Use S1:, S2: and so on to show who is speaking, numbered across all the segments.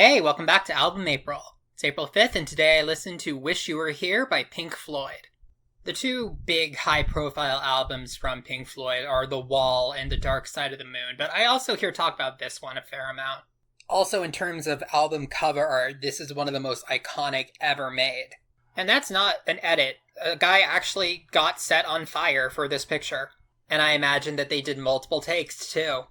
S1: Hey, welcome back to Album April. It's April 5th, and today I listened to Wish You Were Here by Pink Floyd. The two big high-profile albums from Pink Floyd are The Wall and The Dark Side of the Moon, but I also hear talk about this one a fair amount. Also, in terms of album cover art, this is one of the most iconic ever made. And that's not an edit. A guy actually got set on fire for this picture. And I imagine that they did multiple takes, too.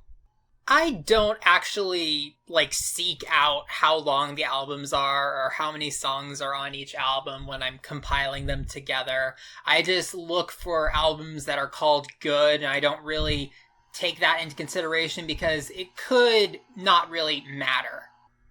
S1: I don't actually, seek out how long the albums are or how many songs are on each album when I'm compiling them together. I just look for albums that are called good, and I don't really take that into consideration because it could not really matter.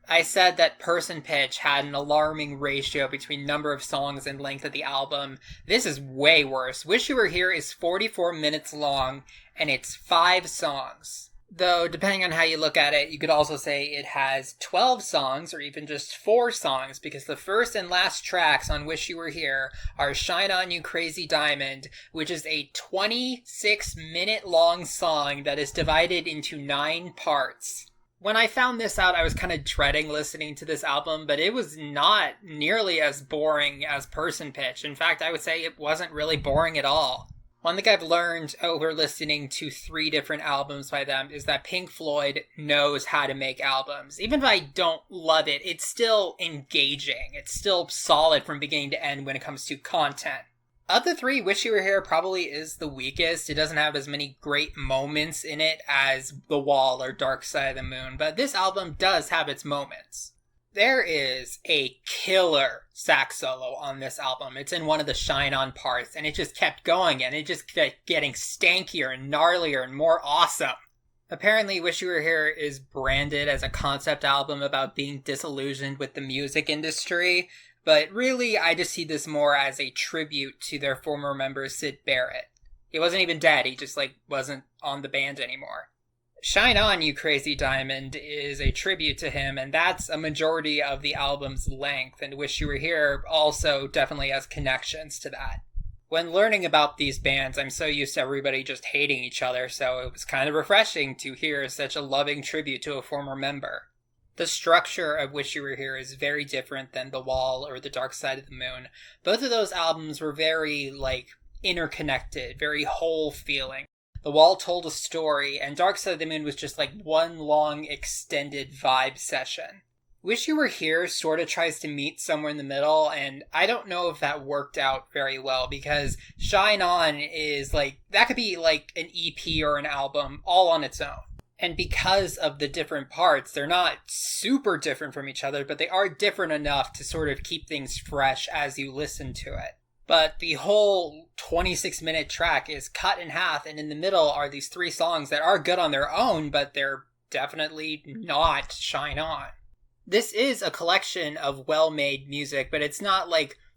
S1: I said that Person Pitch had an alarming ratio between number of songs and length of the album. This is way worse. Wish You Were Here is 44 minutes long, and it's 5 songs. Though, depending on how you look at it, you could also say it has 12 songs, or even just 4 songs, because the first and last tracks on Wish You Were Here are Shine On You Crazy Diamond, which is a 26-minute-long song that is divided into 9 parts. When I found this out, I was kind of dreading listening to this album, but it was not nearly as boring as Person Pitch. In fact, I would say it wasn't really boring at all. One thing I've learned over listening to 3 different albums by them is that Pink Floyd knows how to make albums. Even if I don't love it, it's still engaging. It's still solid from beginning to end when it comes to content. Of the 3, Wish You Were Here probably is the weakest. It doesn't have as many great moments in it as The Wall or Dark Side of the Moon, but this album does have its moments. There is a killer sax solo on this album. It's in one of the Shine On parts, and it just kept going, and it just kept getting stankier and gnarlier and more awesome. Apparently, Wish You Were Here is branded as a concept album about being disillusioned with the music industry, but really, I just see this more as a tribute to their former member, Syd Barrett. He wasn't even dead, he just, wasn't on the band anymore. Shine On You Crazy Diamond is a tribute to him, and that's a majority of the album's length, and Wish You Were Here also definitely has connections to that. When learning about these bands, I'm so used to everybody just hating each other, so it was kind of refreshing to hear such a loving tribute to a former member. The structure of Wish You Were Here is very different than The Wall or The Dark Side of the Moon. Both of those albums were very, interconnected, very whole feeling. The Wall told a story, and Dark Side of the Moon was just one long, extended vibe session. Wish You Were Here sort of tries to meet somewhere in the middle, and I don't know if that worked out very well, because Shine On is, that could be, an EP or an album all on its own. And because of the different parts, they're not super different from each other, but they are different enough to sort of keep things fresh as you listen to it. But the whole 26-minute track is cut in half, and in the middle are these 3 songs that are good on their own, but they're definitely not Shine On. This is a collection of well-made music, but it's not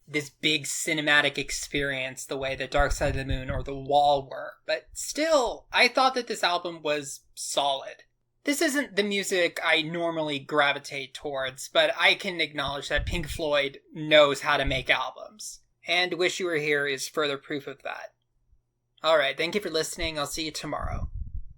S1: this big cinematic experience the way that Dark Side of the Moon or The Wall were. But still, I thought that this album was solid. This isn't the music I normally gravitate towards, but I can acknowledge that Pink Floyd knows how to make albums. And Wish You Were Here is further proof of that. Alright, thank you for listening. I'll see you tomorrow.